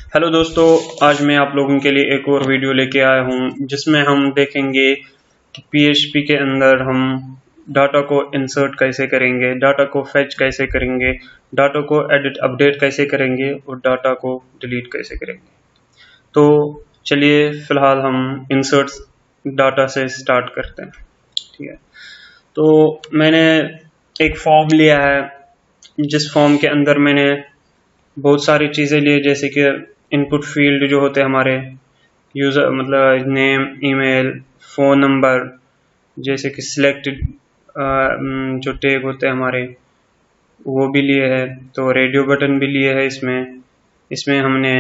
Hello दोस्तों, आज मैं आप लोगों के लिए एक और वीडियो लेके आया हूँ जिसमें हम देखेंगे कि पीएचपी के अंदर हम डाटा को इंसर्ट कैसे करेंगे, डाटा को फेच कैसे करेंगे, डाटा को एडिट अपडेट कैसे करेंगे और डाटा को डिलीट कैसे करेंगे। तो चलिए फिलहाल हम इंसर्ट डाटा से स्टार्ट करते हैं। ठीक है, तो मैंने एक फॉर्म लिया है जिस फॉर्म के अंदर मैंने बहुत सारी चीज़ें ली, जैसे कि इनपुट फील्ड जो होते हैं हमारे यूज़र मतलब नेम, ईमेल, फ़ोन नंबर, जैसे कि सिलेक्टेड जो टैग होते हैं हमारे वो भी लिए है। तो रेडियो बटन भी लिए है, इसमें हमने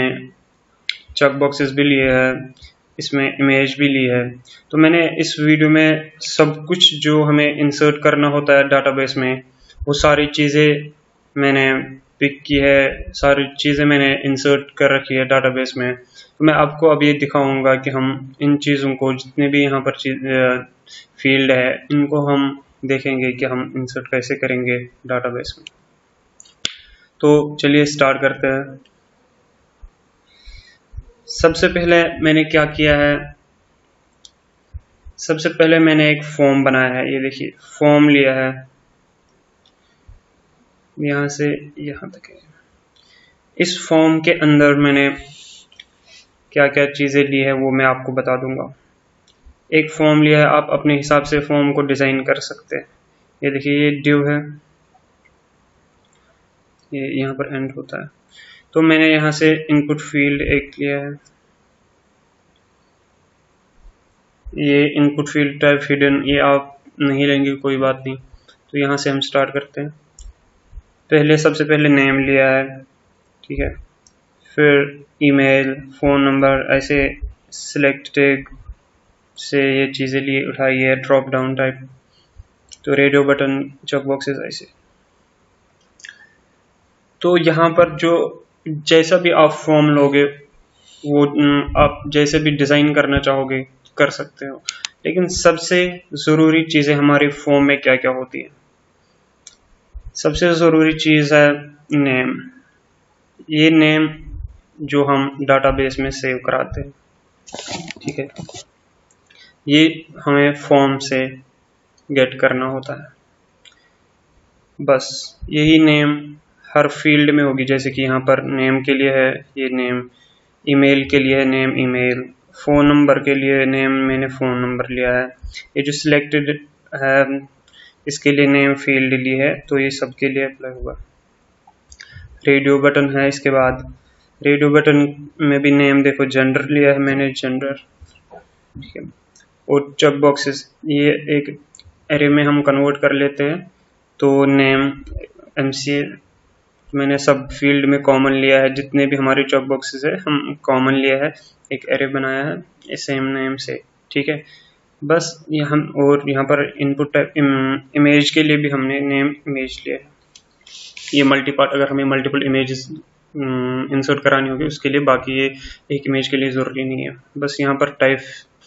चेक बॉक्सेस भी लिए है, इसमें इमेज भी ली है। तो मैंने इस वीडियो में सब कुछ जो हमें इंसर्ट करना होता है डाटाबेस में वो सारी चीज़ें मैंने पिक की है, सारी चीज़ें मैंने इंसर्ट कर रखी है डाटाबेस में। तो मैं आपको अब ये दिखाऊंगा कि हम इन चीज़ों को, जितने भी यहाँ पर फील्ड है, इनको हम देखेंगे कि हम इंसर्ट कैसे करेंगे डाटाबेस में। तो चलिए स्टार्ट करते हैं। सबसे पहले मैंने क्या किया है, सबसे पहले मैंने एक फॉर्म बनाया है। ये देखिए फॉर्म लिया है, यहाँ से यहाँ तक है। इस फॉर्म के अंदर मैंने क्या क्या चीज़ें ली है वो मैं आपको बता दूंगा। एक फॉर्म लिया है, आप अपने हिसाब से फॉर्म को डिज़ाइन कर सकते हैं। ये देखिए ये डिव है, ये यहाँ पर एंड होता है। तो मैंने यहाँ से इनपुट फील्ड एक लिया है, ये इनपुट फील्ड टाइप हिडन, ये आप नहीं लेंगे कोई बात नहीं। तो यहाँ से हम स्टार्ट करते हैं। सबसे पहले नेम लिया है, ठीक है, फिर ईमेल, फ़ोन नंबर, ऐसे सिलेक्ट टैग से ये चीज़ें लिए उठाई है, ड्रॉप डाउन टाइप। तो रेडियो बटन, चेक बॉक्सेस ऐसे। तो यहाँ पर जो जैसा भी आप फॉर्म लोगे वो आप जैसे भी डिज़ाइन करना चाहोगे कर सकते हो, लेकिन सबसे ज़रूरी चीज़ें हमारे फॉर्म में क्या क्या होती है। सबसे ज़रूरी चीज़ है नेम। ये नेम जो हम डाटाबेस में सेव कराते हैं, ठीक है, ये हमें फॉर्म से गेट करना होता है। बस यही नेम हर फील्ड में होगी, जैसे कि यहाँ पर नेम के लिए है ये नेम, ईमेल के लिए है नेम ईमेल, फ़ोन नंबर के लिए नेम मैंने फ़ोन नंबर लिया है। ये जो सिलेक्टेड है इसके लिए नेम फील्ड ली है, तो ये सब के लिए अप्लाई होगा। रेडियो बटन है, इसके बाद रेडियो बटन में भी नेम देखो, जेंडर लिया है मैंने, जेंडर, ठीक है। और चेक बॉक्सेस ये एक एरे में हम कन्वर्ट कर लेते हैं। तो नेम एमसीए मैंने सब फील्ड में कॉमन लिया है, जितने भी हमारे चेक बॉक्सेस है हम कॉमन लिया है, एक एरे बनाया है सेम नेम से, ठीक है। बस यहाँ और यहाँ पर इनपुट टाइप इमेज के लिए भी हमने नेम इमेज लिया है। ये मल्टी पार्ट, अगर हमें मल्टीपल इमेजेस इंसर्ट करानी होगी उसके लिए, बाकी ये एक इमेज के लिए ज़रूरी नहीं है। बस यहाँ पर टाइप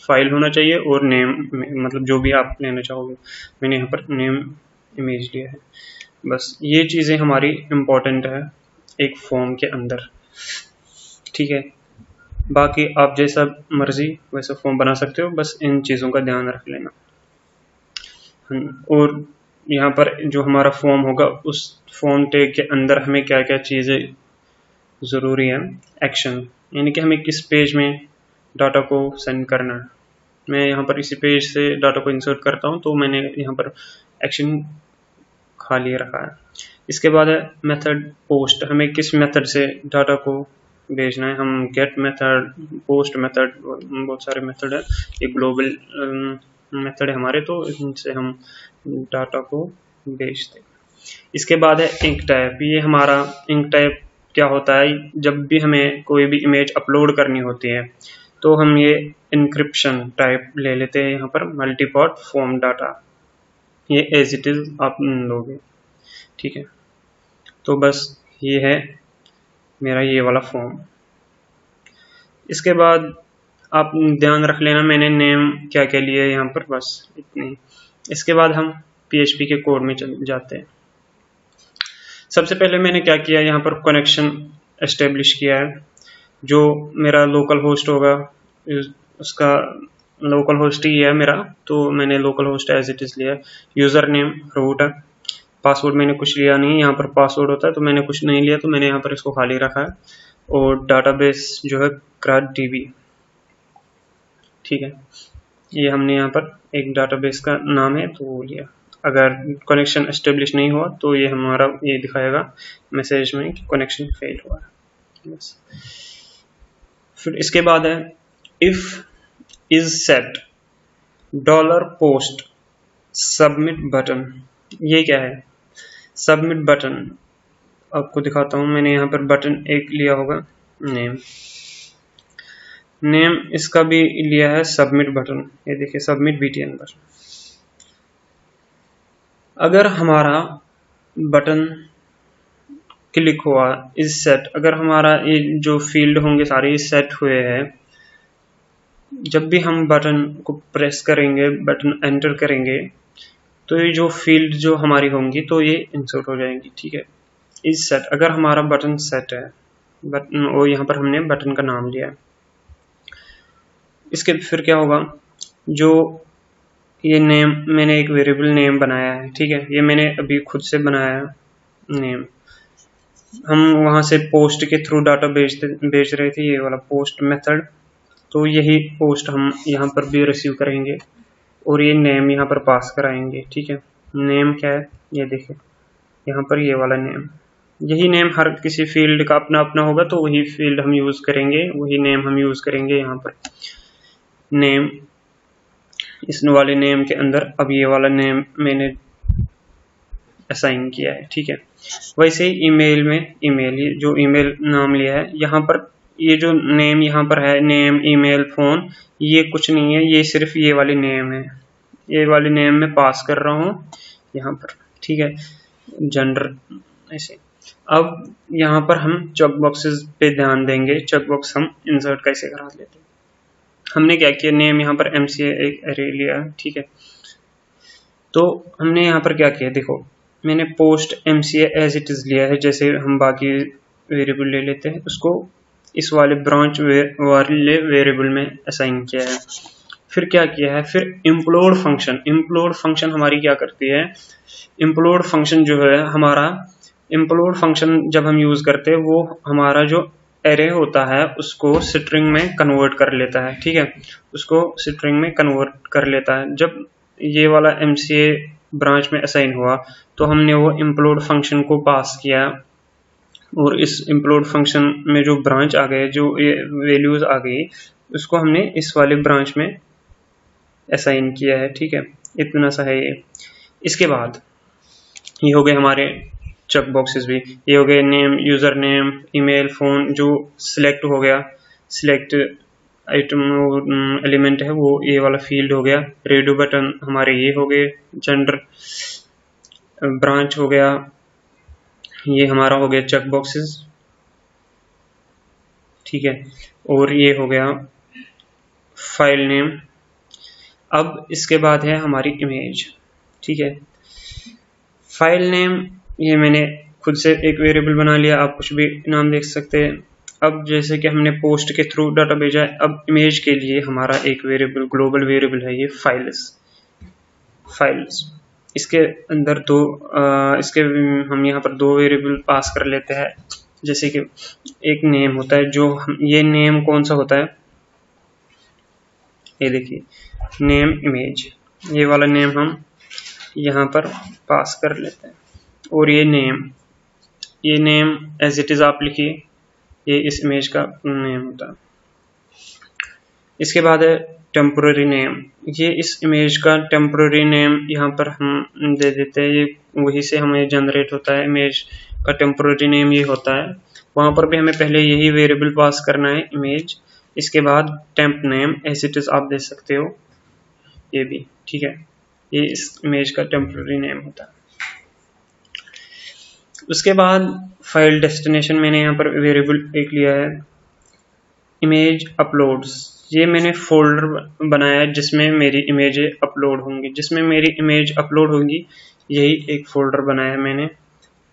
फाइल होना चाहिए और नेम, मतलब जो भी आप लेना चाहोगे। मैंने यहाँ पर नेम इमेज लिया है। बस ये चीज़ें हमारी इम्पोर्टेंट है एक फॉर्म के अंदर, ठीक है। बाकी आप जैसा मर्जी वैसा फॉर्म बना सकते हो, बस इन चीज़ों का ध्यान रख लेना। और यहाँ पर जो हमारा फॉर्म होगा उस फॉर्म टैग के अंदर हमें क्या क्या चीज़ें ज़रूरी है। एक्शन, यानी कि हमें किस पेज में डाटा को सेंड करना है। मैं यहाँ पर इसी पेज से डाटा को इंसर्ट करता हूँ, तो मैंने यहाँ पर एक्शन खाली रखा है। इसके बाद है मेथड पोस्ट, हमें किस मेथड से डाटा को भेजना है। हम गेट मेथड, पोस्ट मेथड, बहुत सारे मेथड है, ये ग्लोबल मेथड है हमारे, तो इनसे हम डाटा को भेजते हैं। इसके बाद है इंक टाइप। ये हमारा इंक टाइप क्या होता है, जब भी हमें कोई भी इमेज अपलोड करनी होती है तो हम ये इंक्रिप्शन टाइप ले लेते हैं। यहाँ पर मल्टीपॉट फॉर्म डाटा, ये एज इट इज़ आप लोगे, ठीक है। तो बस ये है मेरा ये वाला फॉर्म। इसके बाद आप ध्यान रख लेना मैंने नेम क्या क्या लिया है यहाँ पर, बस इतनी। इसके बाद हम PHP के कोड में चल जाते हैं। सबसे पहले मैंने क्या किया, यहाँ पर कनेक्शन एस्टेब्लिश किया है। जो मेरा लोकल होस्ट होगा उसका लोकल होस्ट ही है मेरा, तो मैंने local host as it is लिया। यूजर नेम रूट है, पासवर्ड मैंने कुछ लिया नहीं, यहाँ पर पासवर्ड होता है तो मैंने कुछ नहीं लिया, तो मैंने यहाँ पर इसको खाली रखा है। और डाटाबेस जो है CrudDB, ठीक है, ये हमने यहाँ पर एक डाटाबेस का नाम है तो वो लिया। अगर कनेक्शन एस्टेब्लिश नहीं हुआ तो ये हमारा ये दिखाएगा मैसेज में कि कनेक्शन फेल हुआ है। बस। फिर इसके बाद है if is set $post submit button. ये क्या है? सबमिट बटन आपको दिखाता हूँ। मैंने यहाँ पर बटन एक लिया होगा, नेम इसका भी लिया है सबमिट बटन। ये देखिए सबमिट BTN बटन। अगर हमारा बटन क्लिक हुआ इज सेट, अगर हमारा ये जो फील्ड होंगे सारे सेट हुए हैं, जब भी हम बटन को प्रेस करेंगे, बटन एंटर करेंगे, तो ये जो फील्ड जो हमारी होंगी तो ये इंसर्ट हो जाएंगी, ठीक है। इज सेट, अगर हमारा बटन सेट है, बटन और यहाँ पर हमने बटन का नाम लिया है। इसके फिर क्या होगा, जो ये नेम मैंने एक वेरिएबल नेम बनाया है, ठीक है, ये मैंने अभी खुद से बनाया है नेम। हम वहां से पोस्ट के थ्रू डाटा भेज रहे थे, ये वाला पोस्ट मेथड, तो यही पोस्ट हम यहाँ पर भी रिसीव करेंगे और ये नेम यहाँ पर पास कराएंगे, ठीक है। नेम क्या है, ये देखिए यहाँ पर ये वाला नेम, यही नेम हर किसी फील्ड का अपना अपना होगा, तो वही फील्ड हम यूज करेंगे, वही नेम हम यूज करेंगे यहाँ पर। नेम, इस वाले नेम के अंदर अब ये वाला नेम मैंने असाइन किया है, ठीक है। वैसे ईमेल में ईमेल, ये जो ईमेल नाम लिया है यहाँ पर, ये जो नेम यहाँ पर है, नेम ईमेल फोन, ये कुछ नहीं है, ये सिर्फ ये वाली नेम है, ये वाली नेम मैं पास कर रहा हूँ यहाँ पर, ठीक है, जेंडर ऐसे। अब यहाँ पर हम चेक बॉक्सेस पे ध्यान देंगे। चेक बॉक्स हम इंसर्ट कैसे करा लेते हैं। हमने क्या किया, नेम यहाँ पर MCA एक एरे लिया, ठीक है। तो हमने यहाँ पर क्या किया, देखो मैंने post MCA as it is लिया है, जैसे हम बाकी वेरिएबल ले लेते हैं, उसको इस वाले ब्रांच वाले वेरिएबल में असाइन किया है। फिर क्या किया है, फिर इम्प्लोड फंक्शन हमारी क्या करती है, इम्प्लोड फंक्शन जो है हमारा, इम्प्लोड फंक्शन जब हम यूज करते हैं, वो हमारा जो एरे होता है उसको स्ट्रिंग में कन्वर्ट कर लेता है, ठीक है, उसको स्ट्रिंग में कन्वर्ट कर लेता है। जब ये वाला MCA ब्रांच में असाइन हुआ तो हमने वो इम्प्लोड फंक्शन को पास किया, और इस इम्प्लोड फंक्शन में जो ब्रांच आ गए, जो ये वैल्यूज आ गई, उसको हमने इस वाले ब्रांच में असाइन किया है, ठीक है। इतना सा है ये। इसके बाद ये हो गए हमारे चेक बॉक्सेस भी, ये हो गए name, user name, email, phone, जो सिलेक्ट हो गया, सिलेक्ट आइटम एलिमेंट है वो ये वाला फील्ड हो गया। रेडियो बटन हमारे ये हो गए, जेंडर, ब्रांच हो गया, ये हमारा हो गया चेक बॉक्सेस, ठीक है, और ये हो गया फाइल नेम। अब इसके बाद है हमारी इमेज, ठीक है। फाइल नेम ये मैंने खुद से एक वेरिएबल बना लिया, आप कुछ भी नाम देख सकते हैं। अब जैसे कि हमने पोस्ट के थ्रू डाटा भेजा है, अब इमेज के लिए हमारा एक वेरिएबल, ग्लोबल वेरिएबल है ये फाइल्स। इसके अंदर इसके हम यहाँ पर 2 वेरिएबल पास कर लेते हैं। जैसे कि एक नेम होता है, जो ये नेम कौन सा होता है, ये देखिए नेम इमेज, ये वाला नेम हम यहाँ पर पास कर लेते हैं। और ये नेम एज इट इज आप लिखिए, ये इस इमेज का नेम होता है। इसके बाद है टेम्पोररी नेम, ये इस इमेज का टेम्पोररी नेम यहाँ पर हम दे देते हैं, ये वही से हमें जनरेट होता है, इमेज का टेम्पोररी नेम ये होता है। वहाँ पर भी हमें पहले यही वेरिएबल पास करना है, इमेज। इसके बाद temp name as it is आप दे सकते हो, ये भी ठीक है, ये इस इमेज का टेम्पोररी नेम होता है। उसके बाद फाइल डेस्टिनेशन मैंने यहाँ पर वेरिएबल एक लिया है, इमेज अपलोड्स, ये मैंने फोल्डर बनाया है जिसमें मेरी इमेजें अपलोड होंगी, जिसमें मेरी इमेज अपलोड होगी, यही एक फोल्डर बनाया है मैंने।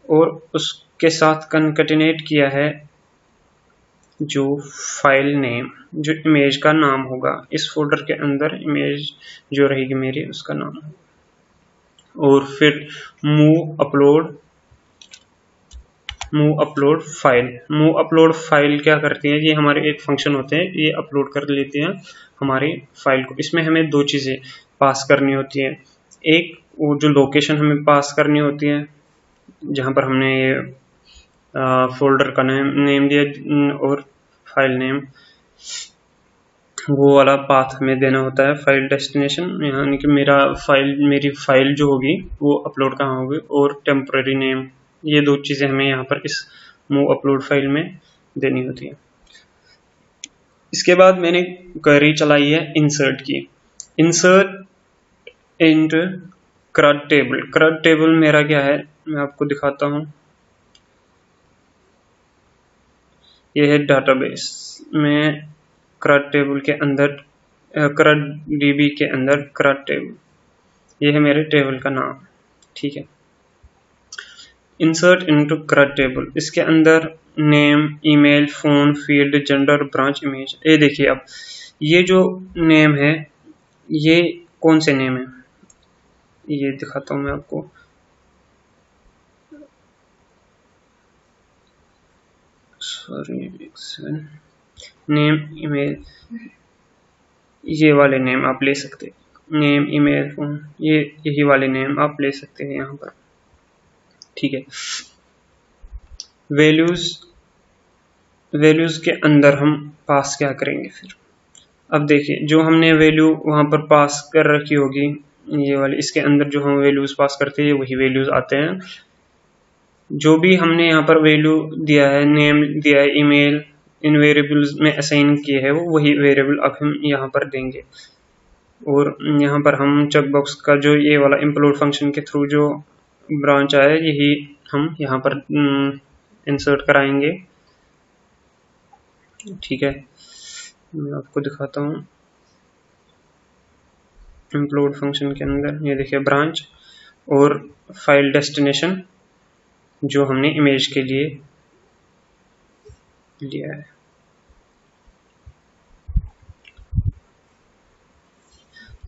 और उसके साथ कनकैटिनेट किया है जो फाइल नेम, जो इमेज का नाम होगा, इस फोल्डर के अंदर इमेज जो रहेगी मेरी उसका नाम, और फिर मूव अपलोड फाइल क्या करती है, ये हमारे एक फंक्शन होते हैं, ये अपलोड कर लेते हैं हमारी फाइल को। इसमें हमें दो चीज़ें पास करनी होती है, एक वो जो लोकेशन हमें पास करनी होती है जहाँ पर हमने ये फोल्डर का नेम दिया, और फाइल नेम, वो वाला पाथ हमें देना होता है, फाइल डेस्टिनेशन, यानी कि मेरी फाइल जो होगी वो अपलोड कहाँ होगी, और टेम्पररी नेम, ये दो चीज़ें हमें यहाँ पर इस मूव अपलोड फाइल में देनी होती है। इसके बाद मैंने क्वेरी चलाई है इंसर्ट की, insert into CRUD table. CRUD table मेरा क्या है, मैं आपको दिखाता हूँ। ये है डाटाबेस में CRUD टेबल के अंदर, CRUD DB के अंदर CRUD टेबल, ये है मेरे टेबल का नाम, ठीक है। इंसर्ट इनटू CRUD टेबल, इसके अंदर name, email, phone, field, gender, branch, image. ये देखिए, अब ये जो नेम है ये कौन से नेम है, ये दिखाता हूँ मैं आपको। नेम, ईमेल, ये वाले नेम आप ले सकते हैं, नेम, ईमेल, फोन, यही वाले नेम आप ले सकते हैं यहाँ पर, ठीक है। वैल्यूज के अंदर हम पास क्या करेंगे फिर, अब देखिए जो हमने वैल्यू वहां पर पास कर रखी होगी, ये वाली, इसके अंदर जो हम वैल्यूज पास करते हैं वही वैल्यूज आते हैं। जो भी हमने यहाँ पर वैल्यू दिया है, नेम दिया है, ईमेल, इन वेरिएबल्स में असाइन किए हैं, वो वही वेरिएबल अब हम यहाँ पर देंगे। और यहाँ पर हम चेकबॉक्स का जो ये वाला इंप्लोड फंक्शन के थ्रू जो ब्रांच आया है, यही हम यहाँ पर इंसर्ट कराएंगे, ठीक है। मैं आपको दिखाता हूँ इंप्लोड फंक्शन के अंदर, ये देखिए ब्रांच और फाइल डेस्टिनेशन जो हमने इमेज के लिए लिया है,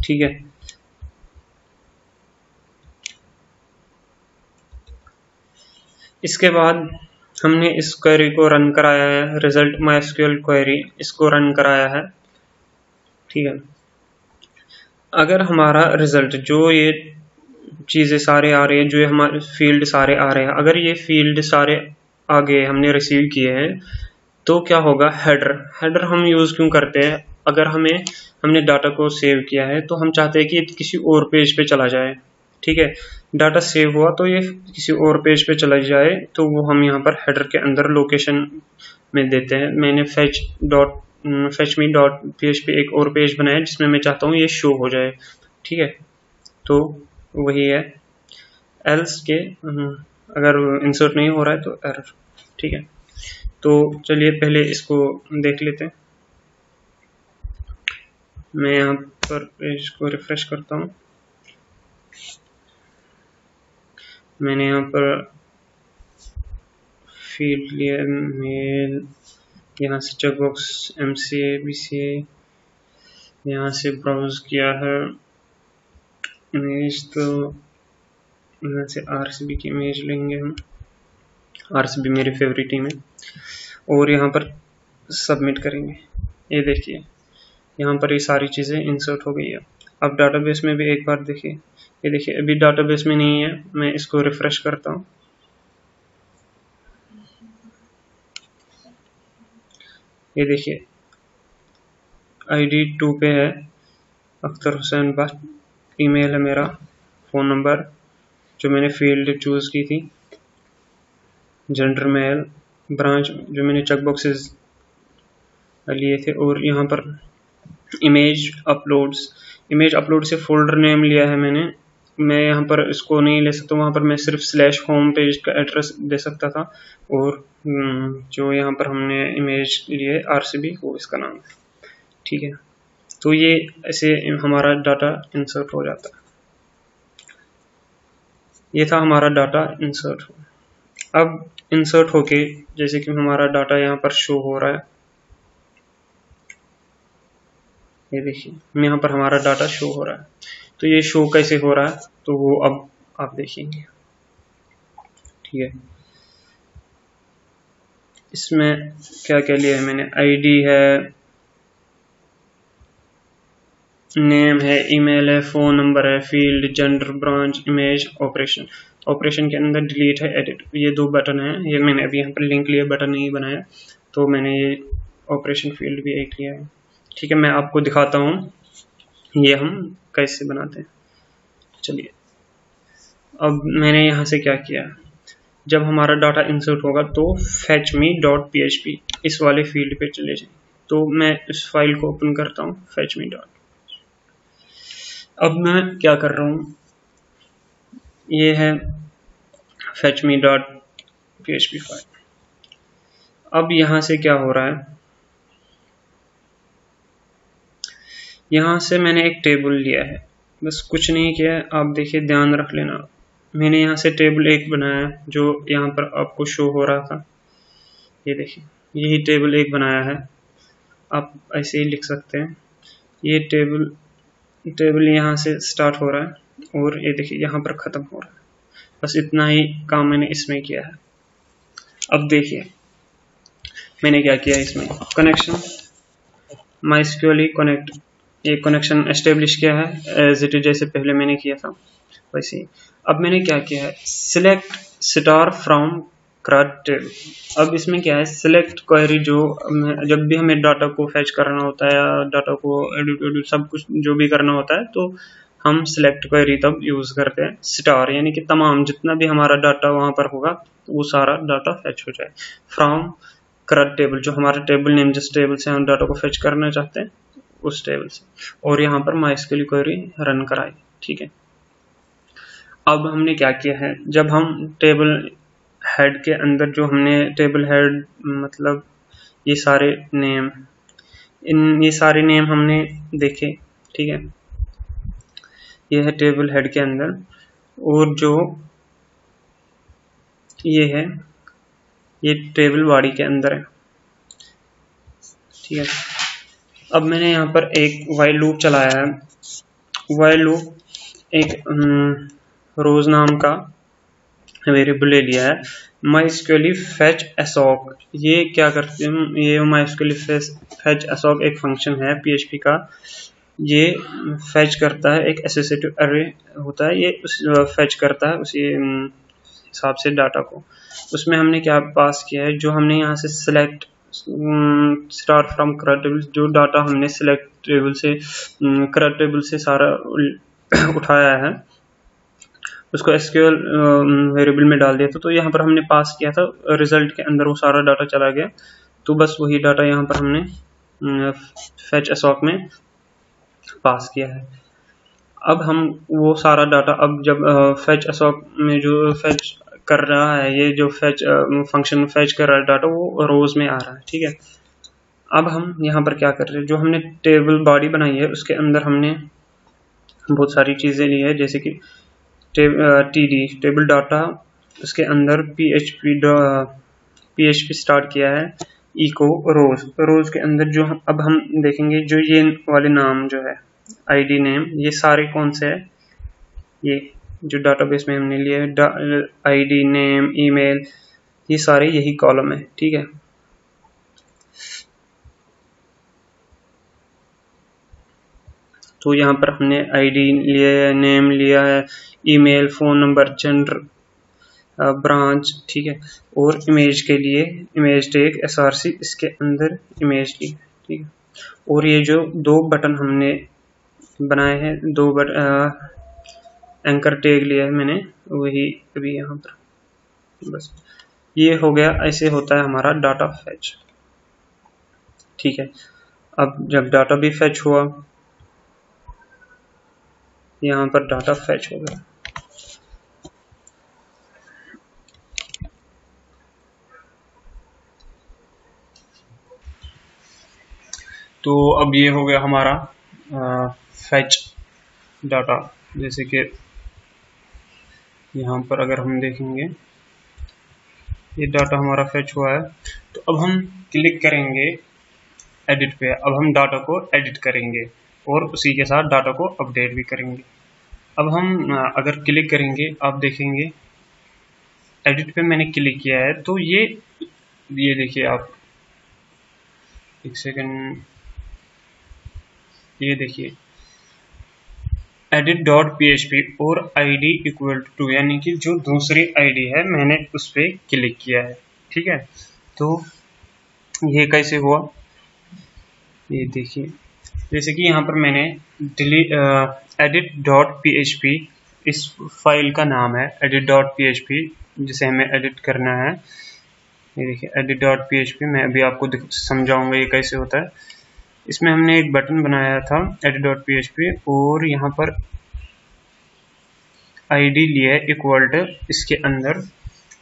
ठीक है। इसके बाद हमने इस क्वेरी को रन कराया है, रिजल्ट MySQL क्वेरी, इसको रन कराया है, ठीक है। अगर हमारा रिजल्ट जो ये चीज़ें सारे आ रही है, जो ये हमारे फील्ड सारे आ रहे हैं, अगर ये फील्ड सारे आगे हमने रिसीव किए हैं, तो क्या होगा, हेडर हम यूज़ क्यों करते हैं, अगर हमने डाटा को सेव किया है तो हम चाहते हैं कि किसी और पेज पे चला जाए, ठीक है। डाटा सेव हुआ तो ये किसी और पेज पे चला जाए, तो वो हम यहाँ पर हेडर के अंदर लोकेशन में देते हैं। मैंने fetchme.php एक और पेज बनाया जिसमें मैं चाहता हूँ ये शो हो जाए, ठीक है। तो वही है, एल्स के अगर इंसर्ट नहीं हो रहा है तो एरर, ठीक है। तो चलिए पहले इसको देख लेते हैं। मैं यहाँ पर पेज को रिफ्रेश करता हूँ, मैंने यहाँ पर फील्ड लिया, मेल, यहाँ से चेकबॉक्स MCA BCA, यहाँ से ब्राउज किया है इमेज, तो यहाँ से RCB की इमेज लेंगे हम, RCB मेरी फेवरेट टीम है, और यहाँ पर सबमिट करेंगे। ये देखिए यहाँ पर ये सारी चीज़ें इंसर्ट हो गई है। अब डाटाबेस में भी एक बार देखिए, ये देखिए अभी डाटाबेस में नहीं है, मैं इसको रिफ्रेश करता हूँ, ये देखिए ID 2 पे है, अख्तर हुसैन बट, ईमेल है मेरा, फ़ोन नंबर जो मैंने फील्ड चूज़ की थी, जेंडर मेल, ब्रांच जो मैंने चेकबॉक्सेस लिए थे, और यहाँ पर इमेज अपलोड से फोल्डर नेम लिया है मैंने। मैं यहाँ पर इसको नहीं ले सकता, वहाँ पर मैं सिर्फ /होम पेज का एड्रेस दे सकता था, और जो यहाँ पर हमने इमेज लिए RCB वो इसका नाम है, ठीक है। तो ये ऐसे हमारा डाटा इंसर्ट हो जाता है। ये था हमारा डाटा इंसर्ट। अब इंसर्ट होके जैसे कि हमारा डाटा यहाँ पर शो हो रहा है, ये देखिए यहाँ पर हमारा डाटा शो हो रहा है। तो ये शो कैसे हो रहा है तो वो अब आप देखेंगे, ठीक है। इसमें क्या क्या लिया है मैंने, आईडी है, नेम है, ईमेल है, फोन नंबर है, field, gender, branch, image, operation. Operation के अंदर डिलीट है, एडिट, ये दो बटन है। ये मैंने अभी यहाँ पर लिंक लिया, बटन नहीं बनाया, तो मैंने ये ऑपरेशन फील्ड भी एक लिया है, ठीक है। मैं आपको दिखाता हूँ ये हम कैसे बनाते हैं। चलिए, अब मैंने यहाँ से क्या किया, जब हमारा डाटा इंसर्ट होगा तो fetchme.php इस वाले फील्ड पे चले जाएं। तो मैं इस फाइल को ओपन करता हूँ, fetchme. अब मैं क्या कर रहा हूँ, ये है fetchme.php फाइल। अब यहाँ से क्या हो रहा है, यहाँ से मैंने एक टेबल लिया है, बस कुछ नहीं किया है। आप देखिए, ध्यान रख लेना, मैंने यहाँ से टेबल एक बनाया है जो यहाँ पर आपको शो हो रहा था। ये देखिए, यही टेबल एक बनाया है, आप ऐसे ही लिख सकते हैं। ये टेबल यहाँ से स्टार्ट हो रहा है और ये देखिए यहाँ पर ख़त्म हो रहा है। बस इतना ही काम मैंने इसमें किया है। अब देखिए मैंने क्या किया, इसमें कनेक्शन MySQL कनेक्ट, ये कनेक्शन एस्टेब्लिश किया है एज इट इज, जैसे पहले मैंने किया था वैसे ही। अब मैंने क्या किया है, select star from CRUD table. अब इसमें क्या है, सिलेक्ट क्वेरी, जो जब भी हमें डाटा को फैच करना होता है या डाटा को एडिट सब कुछ जो भी करना होता है, तो हम सिलेक्ट क्वेरी तब यूज करते हैं स्टार, यानी कि तमाम जितना भी हमारा डाटा वहां पर होगा वो सारा डाटा फैच हो जाए फ्रॉम CRUD टेबल, जो हमारा टेबल नेम, जिस टेबल से हम डाटा को फैच करना चाहते हैं उस टेबल से, और यहाँ पर MySQL क्वेरी रन कराई, ठीक है। अब हमने क्या किया है, जब हम टेबल हेड के अंदर, जो हमने टेबल हेड मतलब ये सारे नेम, ये सारे नेम हमने देखे, ठीक है। ये है टेबल हेड के अंदर, और जो ये है ये टेबल बॉडी के अंदर है, ठीक है। अब मैंने यहाँ पर एक वाइल लूप चलाया है। वाइल लूप एक रोज नाम का वेरिएबल ले लिया है, MySQL fetch assoc। ये क्या करते हैं, ये MySQL fetch assoc एक फंक्शन है PHP का, ये फैच करता है, एक एसोसिएटिव अरे होता है, ये फैच करता है उसी हिसाब से डाटा को। उसमें हमने क्या पास किया है, जो हमने यहाँ से select star from CRUD table, जो डाटा हमने सिलेक्ट टेबल से CRUD टेबल से सारा उठाया है, उसको SQL वेरिएबल में डाल दिया था। तो यहाँ पर हमने पास किया था, रिजल्ट के अंदर वो सारा डाटा चला गया। तो बस वही डाटा यहाँ पर हमने फैच असॉक में पास किया है। अब हम वो सारा डाटा, अब जब फैच असॉक में जो फैच कर रहा है, ये जो फैच फंक्शन में फैच कर रहा है डाटा, वो रोज में आ रहा है, ठीक है। अब हम यहाँ पर क्या कर रहे हैं, जो हमने टेबल बॉडी बनाई है उसके अंदर हमने बहुत सारी चीज़ें ली है, जैसे कि TD टेबल डाटा, उसके अंदर PHP स्टार्ट किया है, इको रोज के अंदर जो अब हम देखेंगे, जो ये वाले नाम जो है आईडी नेम, ये सारे कौन से है, ये जो डाटाबेस में हमने लिए आईडी नेम ईमेल, ये सारे यही कॉलम है, ठीक है। तो यहाँ पर हमने आईडी लिया है, नेम लिया है, email, phone number, gender, branch, ठीक है। और इमेज के लिए इमेज टैग SRC, इसके अंदर इमेज ली, ठीक है। और ये जो दो बटन हमने बनाए हैं, दो एंकर टैग लिया है मैंने, वही अभी यहाँ पर, बस ये हो गया। ऐसे होता है हमारा डाटा फैच, ठीक है। अब जब डाटा भी फैच हुआ, यहाँ पर डाटा फैच हो गया, तो अब ये हो गया हमारा फैच डाटा। जैसे कि यहाँ पर अगर हम देखेंगे, ये डाटा हमारा फैच हुआ है। तो अब हम क्लिक करेंगे एडिट पे। अब हम डाटा को एडिट करेंगे और उसी के साथ डाटा को अपडेट भी करेंगे। अब हम अगर क्लिक करेंगे, आप देखेंगे एडिट पे मैंने क्लिक किया है तो ये देखिए आप, एक सेकंड, ये देखिए edit.php और id इक्वल टू, यानी कि जो दूसरी आईडी है मैंने उस पर क्लिक किया है। ठीक है, तो ये कैसे हुआ, ये देखिए, जैसे कि यहाँ पर मैंने edit.php इस फाइल का नाम है, edit.php जिसे हमें एडिट करना है। ये देखिए edit.php, मैं अभी आपको समझाऊंगा ये कैसे होता है। इसमें हमने एक बटन बनाया था edit.php और यहाँ पर id लिया है इक्वल टू, इसके अंदर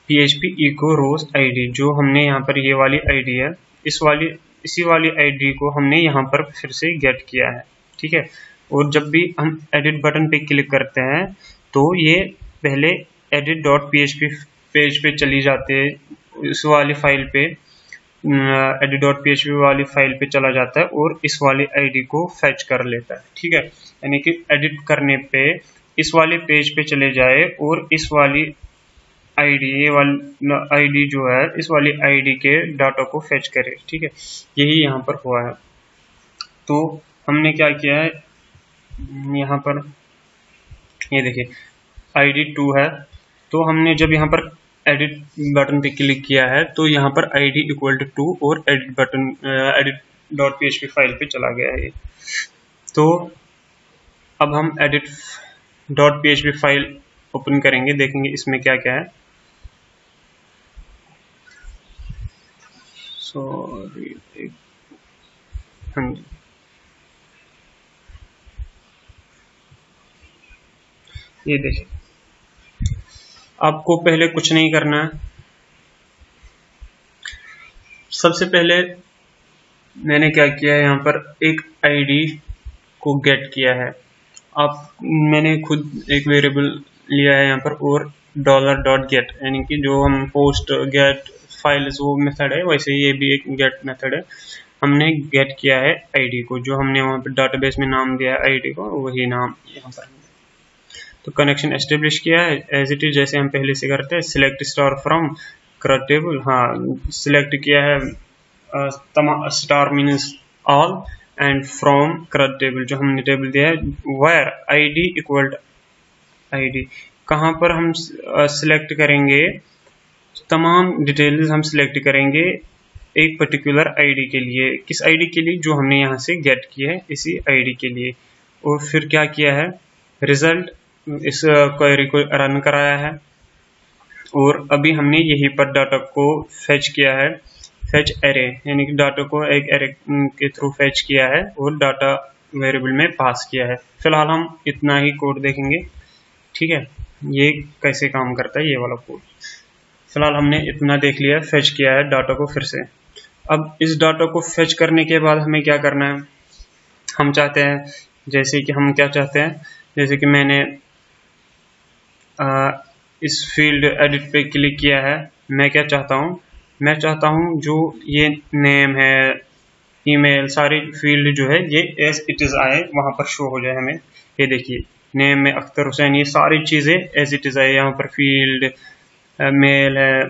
php echo rows id, जो हमने यहाँ पर ये वाली id है, इसी वाली id को हमने यहाँ पर फिर से गेट किया है। ठीक है, और जब भी हम एडिट बटन पे क्लिक करते हैं तो ये पहले edit.php पेज पे चली जाते हैं, इस वाली फाइल पे edit.php वाली फाइल पे चला जाता है और इस वाली आईडी को फेच कर लेता है। ठीक है, यानी कि एडिट करने पे इस वाले पेज पे चले जाए और इस वाली आईडी, ये वाली आईडी जो है इस वाली आईडी के डाटा को फेच करे। ठीक है, यही यहाँ पर हुआ है। तो हमने क्या किया है, यहाँ पर ये देखिए आईडी 2 है, तो हमने जब यहाँ पर एडिट बटन पे क्लिक किया है तो यहाँ पर id इक्वल टू 2 और edit.php फाइल पे चला गया है। तो अब हम edit.php फाइल ओपन करेंगे, देखेंगे इसमें क्या क्या है। सॉरी, हाँ जी, ये देखिए, आपको पहले कुछ नहीं करना है। सबसे पहले मैंने क्या किया है, यहाँ पर एक आईडी को गेट किया है। मैंने खुद एक वेरिएबल लिया है यहाँ पर, और $.get, यानी कि जो हम पोस्ट गेट फाइल्स वो मेथड है, वैसे ये भी एक गेट मेथड है। हमने गेट किया है आईडी को, जो हमने वहाँ पर डाटाबेस में नाम दिया है आईडी को, वही नाम यहाँ पर। तो कनेक्शन एस्टेब्लिश किया है एज इट इज, जैसे हम पहले से करते हैं। Select star from current table, हाँ सिलेक्ट किया है, star means all and from current table, जो हमने टेबल दिया है। वेयर आईडी इक्वल आईडी, कहाँ पर हम सिलेक्ट करेंगे, तमाम डिटेल्स हम सिलेक्ट करेंगे एक पर्टिकुलर आईडी के लिए। किस आईडी के लिए, जो हमने यहाँ से गेट किया है इसी आईडी के लिए। और फिर क्या किया है, रिजल्ट इस क्वेरी को रन कराया है, और अभी हमने यहीं पर डाटा को फेच किया है, फेच एरे, यानी कि डाटा को एक एरे के थ्रू फेच किया है और डाटा वेरिएबल में पास किया है। फिलहाल हम इतना ही कोड देखेंगे। ठीक है, ये कैसे काम करता है ये वाला कोड। फिलहाल हमने इतना देख लिया, फेच किया है डाटा को फिर से। अब इस डाटा को फेच करने के बाद हमें क्या करना है, हम चाहते हैं, जैसे कि हम क्या चाहते हैं, जैसे कि मैंने इस फील्ड एडिट पे क्लिक किया है। मैं क्या चाहता हूँ, मैं चाहता हूँ जो ये नेम है, ईमेल, सारी फील्ड जो है ये एज इट इज आए, वहाँ पर शो हो जाए हमें। ये देखिए नेम में अख्तर हुसैन, ये सारी चीज़ें एज इट इज आए। यहाँ पर फील्ड, मेल है,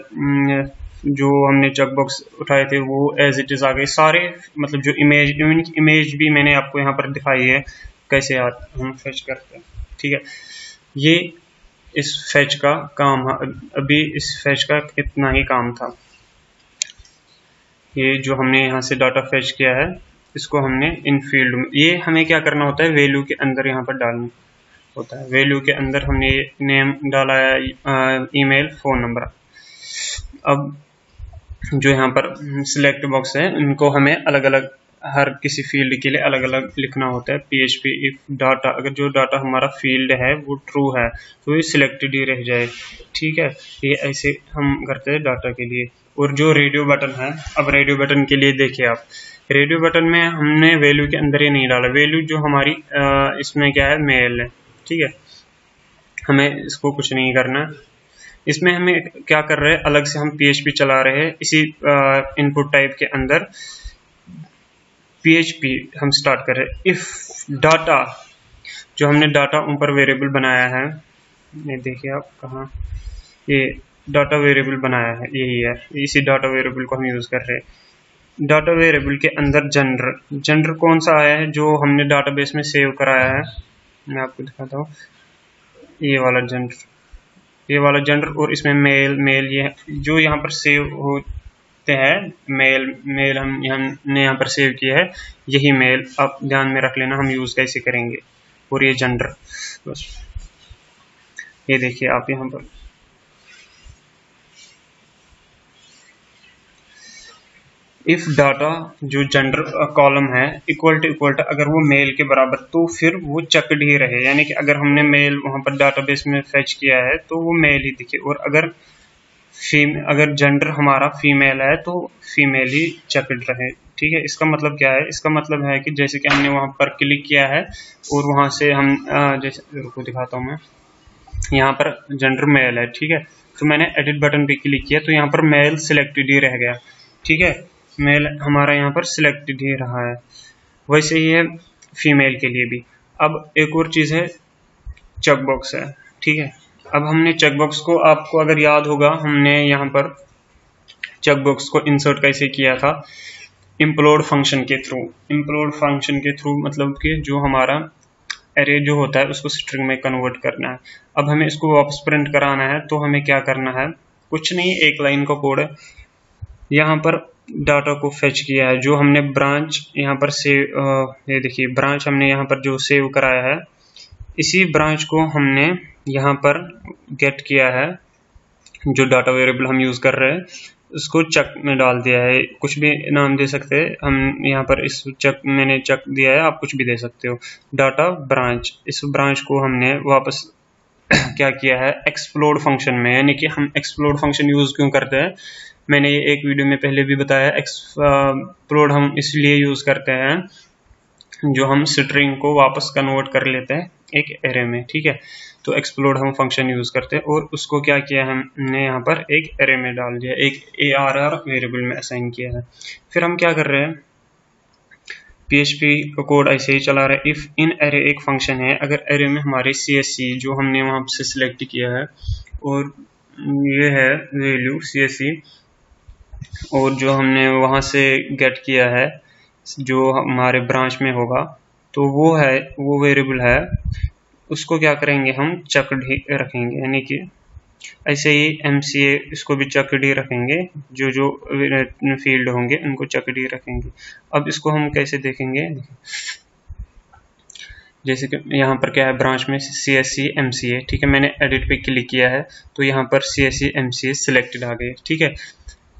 जो हमने चेकबॉक्स उठाए थे वो एज इट इज आ गए सारे। मतलब जो इमेज भी मैंने आपको यहाँ पर दिखाई है कैसे हम फेच करते हैं। ठीक है, ये इस फेच का काम है। अभी इस फेच का इतना ही काम था। ये जो हमने यहाँ से डाटा फेच किया है, इसको हमने इन फील्ड में, ये हमें क्या करना होता है, वैल्यू के अंदर यहाँ पर डालना होता है। वैल्यू के अंदर हमने नेम डाला है, ईमेल, फ़ोन नंबर। अब जो यहाँ पर सिलेक्ट बॉक्स है, इनको हमें अलग अलग, हर किसी फील्ड के लिए अलग अलग लिखना होता है। PHP इफ डाटा, अगर जो डाटा हमारा फील्ड है वो ट्रू है तो ये सिलेक्टेड ही रह जाए। ठीक है, ये ऐसे हम करते हैं डाटा के लिए। और जो रेडियो बटन है, अब रेडियो बटन के लिए देखिए आप, रेडियो बटन में हमने वैल्यू के अंदर ही नहीं डाला। वैल्यू जो हमारी इसमें क्या है, मेल है। ठीक है, हमें इसको कुछ नहीं करना। इसमें हमें क्या कर रहे हैं, अलग से हम PHP चला रहे हैं इसी इनपुट टाइप के अंदर। PHP हम स्टार्ट कर रहे हैं। इफ डाटा, जो हमने डाटा ऊपर वेरिएबल बनाया है, ये देखिए आप कहाँ, ये डाटा वेरिएबल बनाया है, यही है, इसी डाटा वेरिएबल को हम यूज कर रहे हैं। डाटा वेरिएबल के अंदर जेंडर कौन सा आया है, जो हमने डाटाबेस में सेव कराया है, मैं आपको दिखाता हूँ, ये वाला जेंडर, और इसमें मेल ये जो यहाँ पर सेव होते हैं, मेल हमने यहाँ पर सेव किया है, यही मेल आप ध्यान में रख लेना हम यूज कैसे करेंगे। और ये जेंडर, बस ये देखिए आप यहाँ पर इफ डाटा जो जेंडर कॉलम है इक्वल टू अगर वो मेल के बराबर, तो फिर वो चेक्ड ही रहे, यानी कि अगर हमने मेल वहां पर डाटाबेस में फेच किया है तो वो मेल ही दिखे, और अगर जेंडर हमारा फीमेल है तो फीमेल ही चेक्ड रहे। ठीक है, इसका मतलब क्या है, इसका मतलब है कि जैसे कि हमने वहां पर क्लिक किया है और वहां से हम जैसे रुको दिखाता हूँ मैं, यहाँ पर जेंडर मेल है, ठीक है, तो मैंने एडिट बटन पे क्लिक किया तो यहाँ पर मेल सिलेक्टेड ही रह गया। ठीक है, मेल हमारा यहाँ पर सिलेक्टेड ही रहा है, वैसे ही है फीमेल के लिए भी। अब एक और चीज है, चेकबॉक्स है। ठीक है, अब हमने चेकबॉक्स को, आपको अगर याद होगा, हमने यहाँ पर चेकबॉक्स को इंसर्ट कैसे किया था, इम्प्लोड फंक्शन के थ्रू, मतलब कि जो हमारा एरे जो होता है उसको स्ट्रिंग में कन्वर्ट करना है। अब हमें इसको वापस प्रिंट कराना है, तो हमें क्या करना है, कुछ नहीं, एक लाइन का कोड है। यहाँ पर डाटा को फेच किया है, जो हमने ब्रांच यहाँ पर सेव, ये देखिए ब्रांच हमने यहाँ पर जो सेव कराया है, इसी ब्रांच को हमने यहाँ पर गेट किया है, जो डाटा वेरिएबल हम यूज कर रहे हैं उसको चक में डाल दिया है, कुछ भी नाम दे सकते हैं हम यहाँ पर, इस चक मैंने चक दिया है, आप कुछ भी दे सकते हो, डाटा ब्रांच। इस ब्रांच को हमने वापस क्या किया है, एक्सप्लोड फंक्शन में, यानी कि हम एक्सप्लोड फंक्शन यूज क्यों करते हैं, मैंने ये एक वीडियो में पहले भी बताया, एक्सप्लोड हम इसलिए यूज करते हैं जो हम स्ट्रिंग को वापस कन्वर्ट कर लेते हैं एक एरे में। ठीक है, तो एक्सप्लोड हम फंक्शन यूज करते हैं, और उसको क्या किया हमने यहाँ पर एक एरे में डाल दिया, एक ARR वेरिएबल में असाइन किया है। फिर हम क्या कर रहे हैं, PHP का कोड ऐसे ही चला रहा है। इफ इन एरे एक फंक्शन है, अगर एरे में हमारे CSC जो हमने वहां से सिलेक्ट किया है, और ये है वैल्यू CSC, और जो हमने वहां से गेट किया है जो हमारे ब्रांच में होगा, तो वो वेरिएबल है, उसको क्या करेंगे, हम चेक्ड ही रखेंगे, यानी कि ऐसे ही MCA इसको भी चेक्ड ही रखेंगे, जो फील्ड होंगे उनको चेक्ड ही रखेंगे। अब इसको हम कैसे देखेंगे, जैसे कि यहाँ पर क्या है, ब्रांच में CSC MCA, ठीक है, मैंने एडिट पे क्लिक किया है तो यहाँ पर CSC MCA सिलेक्टेड आ गए। ठीक है,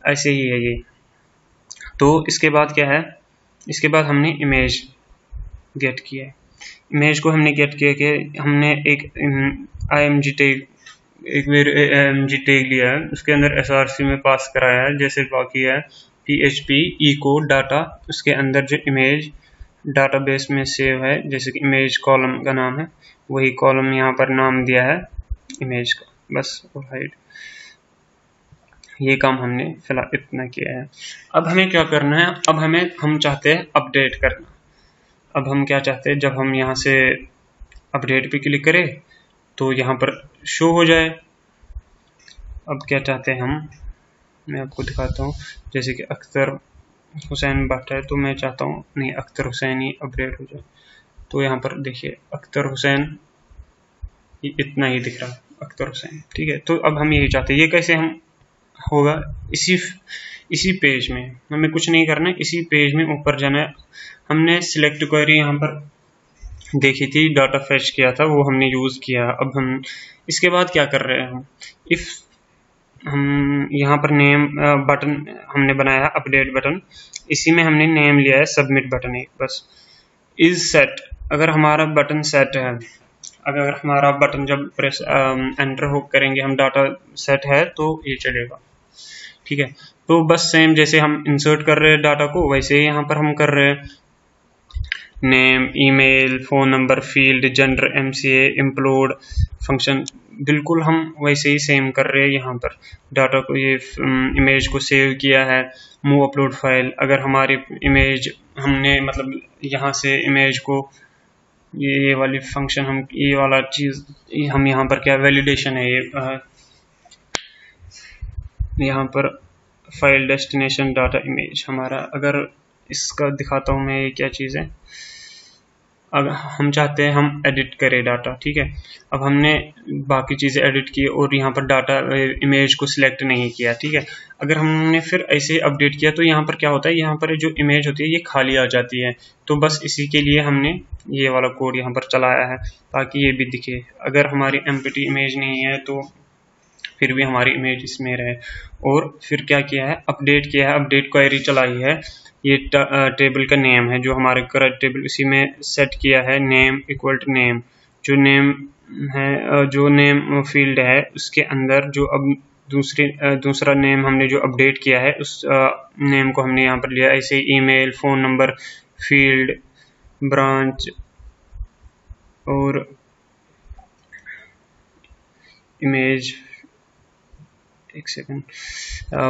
ऐसे ही है ये। तो इसके बाद क्या है, इसके बाद हमने इमेज गेट किया है, इमेज को हमने गेट किया कि हमने एक IMG टैग लिया है, उसके अंदर src में पास कराया है, जैसे बाकी है PHP echo डाटा, उसके अंदर जो इमेज डाटाबेस में सेव है, जैसे कि इमेज कॉलम का नाम है, वही कॉलम यहाँ पर नाम दिया है इमेज का, बस और हाइड। ये काम हमने फिलहाल इतना किया है। अब हमें क्या करना है, अब हम चाहते हैं अपडेट करना। अब हम क्या चाहते हैं, जब हम यहाँ से अपडेट पे क्लिक करें तो यहाँ पर शो हो जाए। अब क्या चाहते हैं हम, मैं आपको दिखाता हूँ, जैसे कि अख्तर हुसैन भट्ट है, तो मैं चाहता हूँ नहीं, अख्तर हुसैन ही अपडेट हो जाए। तो यहाँ पर देखिए अख्तर हुसैन इतना ही दिख रहा है, अख्तर हुसैन। ठीक है, तो अब हम यही चाहते हैं, ये कैसे हम होगा, इसी पेज में हमें कुछ नहीं करना है, इसी पेज में ऊपर जाना है। हमने सिलेक्ट क्वेरी यहाँ पर देखी थी, डाटा फेच किया था, वो हमने यूज किया। अब हम इसके बाद क्या कर रहे हैं, हम इफ हम यहाँ पर नेम बटन हमने बनाया है, अपडेट बटन, इसी में हमने नेम लिया है सबमिट बटन है, बस इज सेट। अगर हमारा बटन सेट है, अगर हमारा बटन जब प्रेस एंटर हो करेंगे हम, डाटा सेट है तो ये चलेगा। ठीक है, तो बस सेम जैसे हम इंसर्ट कर रहे हैं डाटा को, वैसे ही यहाँ पर हम कर रहे हैं, name, email, phone number, field, gender, MCA, implode function, बिल्कुल हम वैसे ही सेम कर रहे हैं। यहाँ पर डाटा को, ये इमेज को सेव किया है, मूव अपलोड फाइल, अगर हमारी इमेज हमने मतलब यहाँ से इमेज को ये वाली फंक्शन हम ये वाला चीज हम यहाँ पर क्या वैलिडेशन है ये यहाँ पर फाइल डेस्टिनेशन डाटा इमेज हमारा, अगर इसका दिखाता हूँ मैं ये क्या चीज़ है। अगर हम चाहते हैं हम एडिट करें डाटा, ठीक है, अब हमने बाकी चीज़ें एडिट की और यहाँ पर डाटा इमेज को सिलेक्ट नहीं किया, ठीक है, अगर हमने फिर ऐसे अपडेट किया तो यहाँ पर क्या होता है, यहाँ पर जो इमेज होती है ये खाली आ जाती है। तो बस इसी के लिए हमने ये वाला कोड यहाँ पर चलाया है ताकि ये भी दिखे। अगर हमारी एम्प्टी इमेज नहीं है तो फिर भी हमारी इमेज इसमें रहे। और फिर क्या किया है, अपडेट किया है, अपडेट क्वेरी चलाई है। ये टेबल का नेम है जो हमारे करंट टेबल, उसी में सेट किया है नेम इक्वल टू नेम। जो नेम है, जो नेम फील्ड है उसके अंदर जो अब दूसरा नेम हमने जो अपडेट किया है उस नेम को हमने यहाँ पर लिया। ऐसे email, phone number, field, branch और इमेज, एक सेकंड,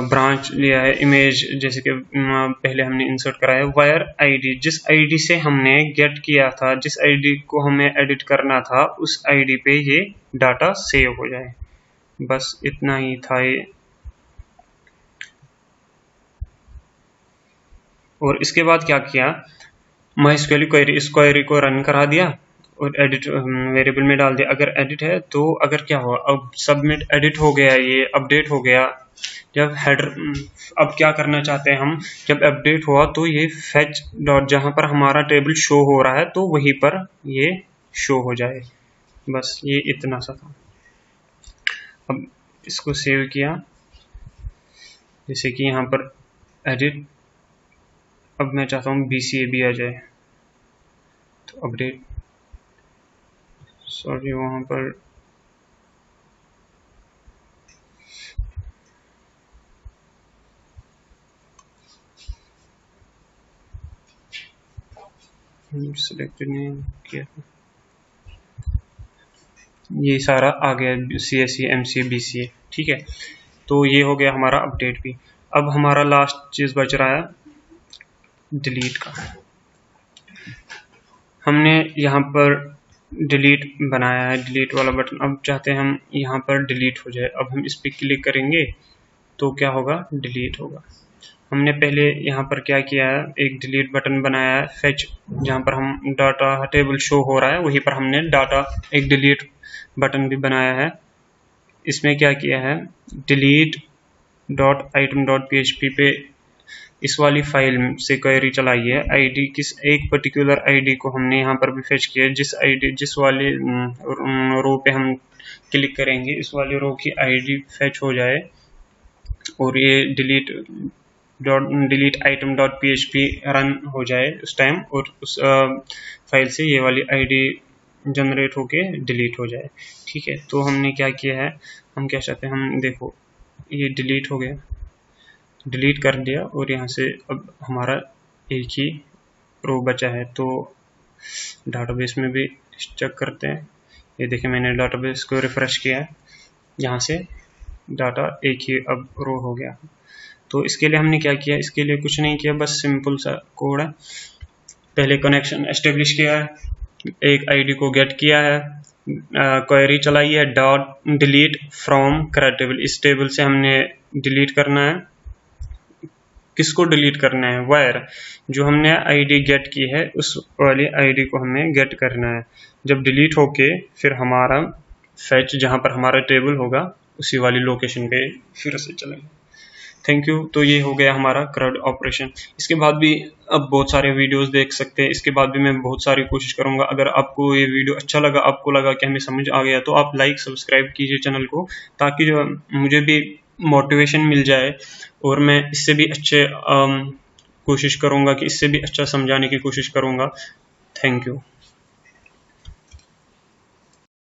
ब्रांच लिया है, इमेज जैसे कि पहले हमने इंसर्ट कराया है। वायर आईडी, जिस आईडी से हमने गेट किया था, जिस आईडी को हमें एडिट करना था उस आईडी पे ये डाटा सेव हो जाए। बस इतना ही था ये। और इसके बाद क्या किया, MySQL क्वेरी, इस क्वेरी को रन करा दिया और एडिट वेरिएबल में डाल दिया। अगर एडिट है तो अगर क्या हुआ, अब सबमिट एडिट हो गया, ये अपडेट हो गया। जब हेडर, अब क्या करना चाहते हैं हम, जब अपडेट हुआ तो ये फेच डॉट जहां पर हमारा टेबल शो हो रहा है तो वहीं पर ये शो हो जाए। बस ये इतना सा था। अब इसको सेव किया, जैसे कि यहाँ पर एडिट, अब मैं चाहता हूँ BCA भी आ जाए तो अपडेट, सॉरी वहाँ पर सिलेक्ट नहीं किया, ये सारा आ गया CSE, MCA, BCA, ठीक है। तो ये हो गया हमारा अपडेट भी। अब हमारा लास्ट चीज़ बच रहा है डिलीट का। हमने यहाँ पर डिलीट बनाया है, डिलीट वाला बटन। अब चाहते हैं हम यहाँ पर डिलीट हो जाए। अब हम इस पर क्लिक करेंगे तो क्या होगा, डिलीट होगा। हमने पहले यहाँ पर क्या किया है, एक डिलीट बटन बनाया है, फेच, जहाँ पर हम डाटा टेबल शो हो रहा है वहीं पर हमने डाटा एक डिलीट बटन भी बनाया है। इसमें क्या किया है, delete dot item dot PHP पे इस वाली फाइल से क्वेरी चलाई है। आईडी, किस एक पर्टिकुलर आईडी को हमने यहाँ पर भी फेच किया, जिस वाली रो पे हम क्लिक करेंगे इस वाली रो की आईडी फेच हो जाए और ये delete item dot PHP run हो जाए उस टाइम, और उस फाइल से ये वाली आईडी जनरेट होके डिलीट हो जाए, ठीक है। तो हमने क्या किया है, हम क्या चाहते हैं, हम देखो ये डिलीट हो गया, डिलीट कर दिया और यहाँ से अब हमारा एक ही रो बचा है। तो डाटाबेस में भी चेक करते हैं, ये देखिए मैंने डाटाबेस को रिफ्रेश किया है, यहाँ से डाटा एक ही अब रो हो गया। तो इसके लिए हमने क्या किया, इसके लिए कुछ नहीं किया, बस सिंपल सा कोड है। पहले कनेक्शन एस्टेब्लिश किया है, एक आईडी को गेट किया है, क्वेरी चलाई है dot delete from current table, इस टेबल से हमने डिलीट करना है। किसको डिलीट करना है, वायर, जो हमने आईडी गेट की है उस वाली आईडी को हमें गेट करना है। जब डिलीट होके फिर हमारा फेच जहाँ पर हमारा टेबल होगा उसी वाली लोकेशन पे फिर से चलेगा। Thank you. तो ये हो गया हमारा CRUD ऑपरेशन। इसके बाद भी अब बहुत सारे वीडियोस देख सकते हैं, इसके बाद भी मैं बहुत सारी कोशिश करूंगा। अगर आपको ये वीडियो अच्छा लगा, आपको लगा कि हमें समझ आ गया, तो आप लाइक सब्सक्राइब कीजिए चैनल को, ताकि जो मुझे भी मोटिवेशन मिल जाए और मैं इससे भी अच्छे कोशिश करूंगा कि इससे भी अच्छा समझाने की कोशिश करूंगा। Thank you.